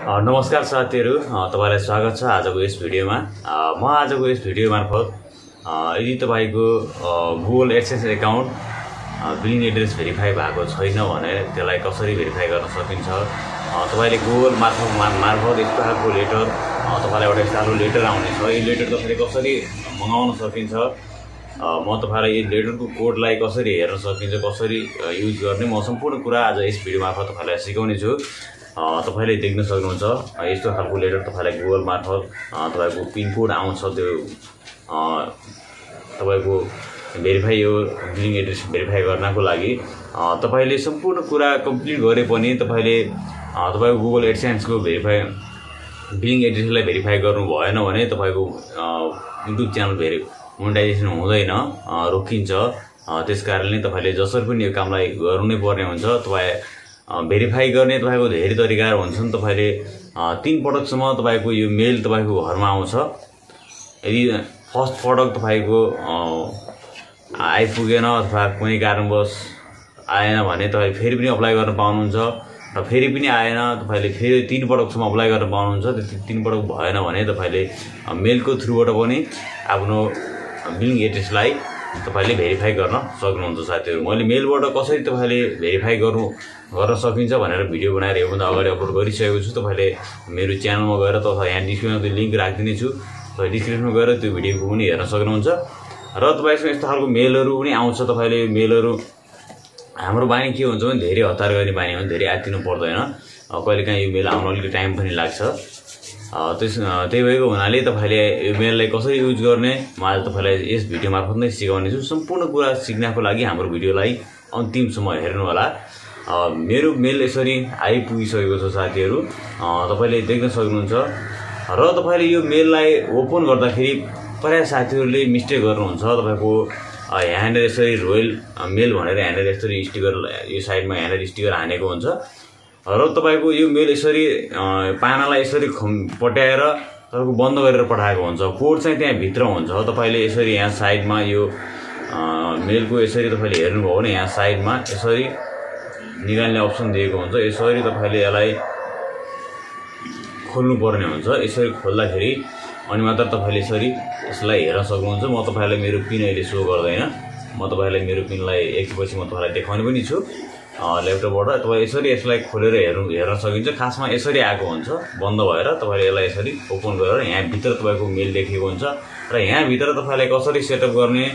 नमस्कार साथीहरु, तपाईलाई स्वागत छ आजको यस भिडियोमा। म आजको यस भिडियो मार्फत यदि तपाईको Google AdSense account billing address verify भएको छैन भने त्यसलाई कसरी भेरिफाई गर्न सकिन्छ, तपाईले Google मार्फत यस्तो खालको लेटर तपाईलाई एउटा यस्तो लेटर आउने छ। यो लेटर तपाईले कसरी मंगाउन सकिन्छ, म तपाईलाई यो लेटरको कोडलाई कसरी हेर्न सकिन्छ, कसरी युज गर्ने, म सम्पूर्ण कुरा आज यस भिडियो मार्फत तपाईलाई सिकाउने छु। तपाईले देख्न सक्नुहुन्छ यस्तो खालको लेटर तपाईलाई Google मार्फत तपाईको पिन कोड आउँछ। त्यो तपाईको भेरिफाई यो बिलिङ एड्रेस भेरिफाई गर्नको लागि तपाईले सम्पूर्ण कुरा कम्प्लिट गरे पनि तपाईले तपाईको Google AdSense को भेरिफाई बिलिङ एड्रेसलाई भेरिफाई गर्नु भएन भने तपाईको YouTube च्यानल मोनेटाइजेसन हुँदैन, रोकिन्छ। त्यसकारणले तपाईले जसरी पनि यो कामलाई गर्नै पर्ने हुन्छ। तपाई भेरिफाई गर्ने तपाईको धेरै तरिकाहरु हुन्छन्। तपाईले 3 पटकसम्म तपाईको यो मेल तपाईको घरमा आउँछ। यदि फर्स्ट पटक तपाईको आइपुगेन अथवा कुनै कारणवश आएन भने तपाई फेरि पनि अप्लाई गर्न पाउनुहुन्छ र फेरि पनि आएन तपाईले फेरि 3 पटकसम्म अप्लाई गर्न पाउनुहुन्छ। त्यो 3 पटक भएन भने तपाईले मेलको थ्रुबाट पनि आफ्नो बिलिङ एड्रेसलाई तपाईले भेरिफाई गर्न सक्नुहुन्छ। साथीहरु, मैले मेलबाट कसरी तपाईले भेरिफाई गर्न सकिन्छ भनेर भिडियो बनाएर योभन्दा अगाडि अपलोड गरिसकेको छु। तपाईले मेरो च्यानलमा गएर तथा यहाँ डिस्क्रिप्सनमा त्यो लिंक राखिदिने छु। तपाईले डिस्क्रिप्सनमा गएर त्यो भिडियोको पनि हेर्न सक्नुहुन्छ। र तपाईसँग यस्तो खालको मेलहरु पनि आउँछ। तपाईले मेलहरु हाम्रो बानी के हुन्छ भने धेरै हतार गर्ने बानी हुन्छ, धेरै आत्तिनु पर्दैन। कहिलेकाहीँ यो मेल आउन अलिकति टाइम पनि लाग्छ। त्यही भएको हुनाले तपाईले यो मेललाई कसरी युज गर्ने म आज तपाईलाई यस भिडियो मार्फत नै सिकाउने छु। सम्पूर्ण कुरा सिक्नको लागि हाम्रो भिडियोलाई अन्तिमसम्म हेर्नु होला। मेरो मेल यसरी आइपुगिसकेको छ साथीहरु, तपाईले देख्न सक्नुहुन्छ। र तपाईले यो मेललाई ओपन गर्दाखेरि प्राय साथीहरुले मिस्टेक गर्नुहुन्छ। तपाईको यहाँनेर यसरी रोयल मेल भनेर यहाँनेर यसरी स्टिकर यो साइडमा यहाँनेर स्टिकर हानेको हुन्छ र तपाईको यो मेल यसरी पानालाई यसरी पट्याएर तपाईको बन्द गरेर पठाएको हुन्छ। कोड चाहिँ त्यहाँ भित्र हुन्छ। तपाईले यसरी यहाँ साइडमा यो मेलको यसरी तपाईले हेर्नुभयो भने यहाँ साइडमा यसरी निकाल्ने अप्सन दिएको हुन्छ। यसरी तपाईले यसलाई खोल्नु पर्ने हुन्छ। यसरी खोल्दाखेरि अनि मात्र तपाईले यसरी यसलाई हेर्न सक्नुहुन्छ। म तपाईलाई मेरो पिन अहिले शो गर्दैन। म तपाईलाई मेरो पिनलाई एकैपछि म तपाईलाई देखाउने पनि छु ल्यापटपबाट। तपाई यसरी यसलाई खोलेर हेर्न सकिन्छ। खासमा यसरी आएको हुन्छ बन्द भएर। तपाईले यसलाई यसरी ओपन गरेर यहाँ भित्र तपाईको मेल देखेको हुन्छ र यहाँ भित्र तपाईलाई कसरी सेटअप गर्ने,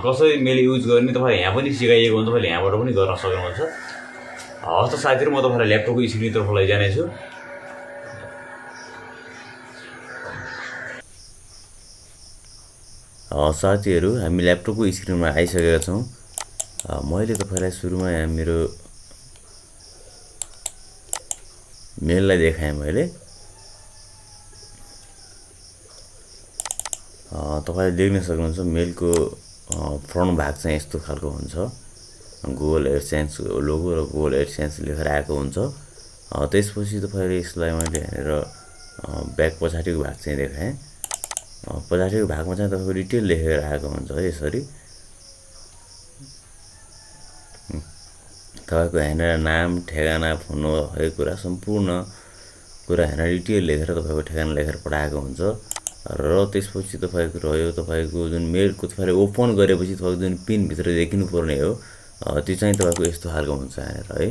कसरी मेल युज गर्ने तपाईलाई यहाँ पनि सिकाइएको हुन्छ। तपाईले यहाँबाट पनि गर्न सक्नुहुन्छ। हस् त साथीहरु, म तपाईलाई ल्यापटपको स्क्रिनतर्फ लैजाने छु। साथीहरु, हामी ल्यापटपको स्क्रिनमा आइसकेका छौं। मैले तपाईलाई सुरुमा यहाँ मेरो मेललाई देखाएँ। मैले तपाईले देख्न सक्नुहुन्छ मेलको फ्रन्ट भाग चाहिँ यस्तो खालको हुन्छ। Google AdSense लोगो र Google AdSense लेखेर आएको हुन्छ। त्यसपछि तपाईले यसलाई मैले हेरेर ब्याक पछाडिको भाग चाहिँ देखाएँ। पछाडिको भागमा चाहिँ तपाईको डिटेल लेखेर आएको हुन्छ। यसरी तपाईको यहाँनेर नाम, ठेगाना, फोन नम्बर हरेक कुरा सम्पूर्ण कुरा यहाँनेर डिटेल लेखेर तपाईको ठेगाना लेखेर पठाएको हुन्छ। र त्यसपछि तपाईको रह्यो तपाईको जुन मेलको तपाईले ओपन गरेपछि तपाईको जुन पिन भित्र देखिनु पर्ने हो त्यो चाहिँ तपाईको यस्तो खालको हुन्छ यहाँनेर है।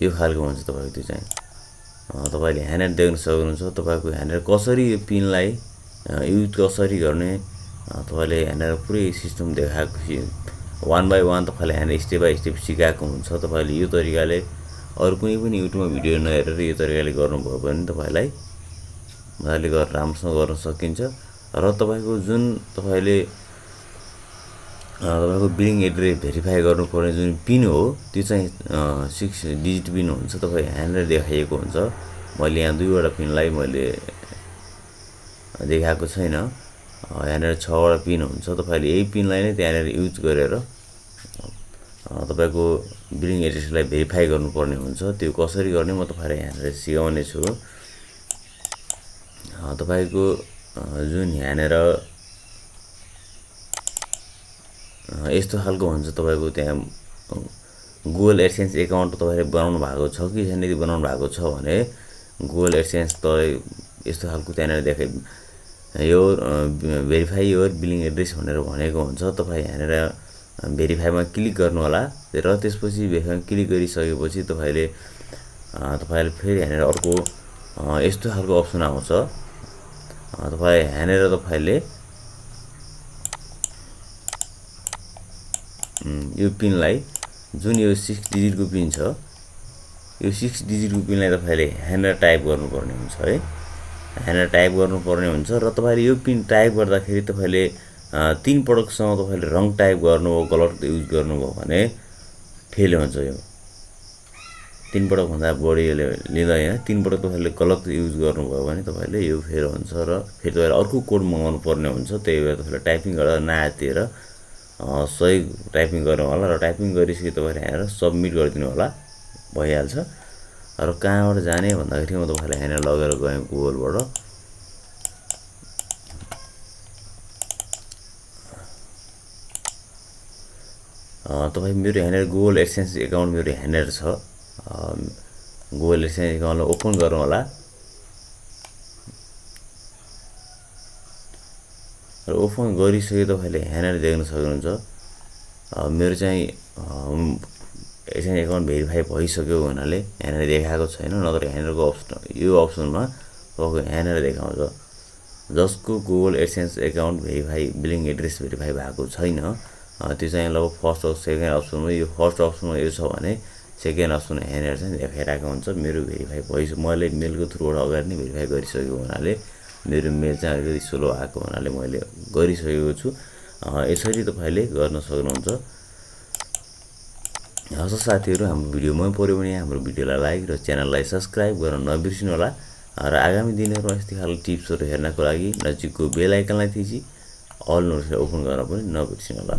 यो खालको हुन्छ तपाईको त्यो चाहिँ। तपाईले यहाँनेर देख्न सक्नुहुन्छ। तपाईको यहाँनेर कसरी यो पिनलाई युज कसरी गर्ने तपाईले यहाँनेर पुरै सिस्टम देखाएको 1 बाइ 1 तपाईले यहाँनेर स्टेप बाइ स्टेप सिकाएको हुन्छ। तपाईले यो तरिकाले अरु कुनै पनि युट्युबमा भिडियो नहेरेर यो तरिकाले गर्नुभयो भने तपाईलाई मजाले गरेर राम्रोसँग गर्न सकिन्छ। र तपाईको जुन तपाईले तपाईको बिलिङ एड्रेस भेरिफाई गर्नुपर्ने जुन पिन हो त्यो चाहिँ 6 डिजिट पिन हुन्छ। तपाई यहाँनेर देखाइएको हुन्छ। मैले यहाँ 2 वटा पिनलाई मैले देखाएको छैन। यहाँनेर 6 वटा पिन हुन्छ। तपाईले यही पिनलाई नै त्यहाँनेर युज गरेर तपाईको बिलिङ एड्रेसलाई भेरिफाई गर्नुपर्ने हुन्छ। त्यो कसरी गर्ने म तपाईलाई यहाँनेर सिकाउने छु। तपाईको जुन यहाँनेर यस्तो खालको हुन्छ। तपाईको त्यहाँ Google AdSense एकाउन्ट तपाईले बनाउनु भएको छ कि छैन, यदि बनाउनु भएको छ भने Google AdSense त यस्तो खालको त्यहाँनिर देखाइ यो भेरिफाई योर बिलिङ एड्रेस भनेर भनेको हुन्छ। तपाईँ यहाँनिर भेरिफाईमा क्लिक गर्नु होला र त्यसपछि भेरिफाईमा क्लिक गरिसकेपछि तपाईँले फेरि यहाँनिर अर्को यस्तो खालको अप्सन आउँछ। तपाईँ यहाँनिर तपाईले यो पिनलाई जुन यो 6 डिजिटको पिन छ यो 6 डिजिटको पिनलाई तपाईले यहाँनिर टाइप गर्नुपर्ने हुन्छ है। यहाँनिर टाइप गर्नुपर्ने हुन्छ र तपाईले यो पिन टाइप गर्दाखेरि तपाईले 3 पटकसम्म तपाईले रङ टाइप गर्नुभयो गलत युज गर्नुभयो भने फेल हुन्छ। यो 3 पटक भन्दा बढी लिँदैन। 3 पटक तपाईले गलत युज गर्नुभयो भने तपाईले यो फेल हुन्छ र फेरि तपाईले अर्को कोड मगाउनु पर्ने हुन्छ। त्यही भएर तपाईले टाइपिङ गर्दा नआत्तिएर सही टाइपिङ गर्नु होला र टाइपिङ गरिसके तपाईले यहाँ सबमिट गरिदिनु होला, भइहाल्छ। र कहाँबाट जाने भन्दाखेरि म तपाईलाई यहाँ लगेर गएँ गुगलबाट। तपाईँ मेरो यहाँनिर गुगल एडसेन्स एकाउन्ट मेरो यहाँनिर छ। गुगल एडसेन्स एकाउन्टलाई ओपन गरौँ होला र ओपन गरिसके तपाईले यहाँनिर देख्न सक्नुहुन्छ मेरो चाहिँ एडसेन्स एकाउन्ट भेरिफाई भइसक्यो हुनाले यहाँनिर देखाएको छैन। नत्र यहाँनिरको अप्सन यो अप्सनमा तपाईँको यहाँनिर देखाउँछ जसको Google AdSense account verify billing address verify भएको छैन त्यो चाहिँ लगभग फर्स्ट र सेकेन्ड अप्सनमा यो फर्स्ट अप्सनमा यो छ भने सेकेन्ड अप्सन यहाँनिर चाहिँ देखाइरहेको हुन्छ। मेरो भेरिफाई भइसक्यो, मैले मेलको थ्रुबाट अगाडि नै भेरिफाई गरिसकेको हुनाले मेरो मेल चाहिँ अलिकति स्लो आएको हुनाले मैले गरिसकेको छु। यसरी तपाईले गर्न सक्नुहुन्छ। हस् साथीहरू, हाम्रो भिडियो मन पर्यो भने हाम्रो भिडियोलाई लाइक र च्यानललाई सब्स्क्राइब गर्न नबिर्सिनु होला र आगामी दिनहरुमा यस्तै खालको टिप्सहरु हेर्नको लागि नजिकको बेल आइकनलाई थिची अल नोटिफिकेसन ओपन गर्न पनि नबिर्सिनु होला।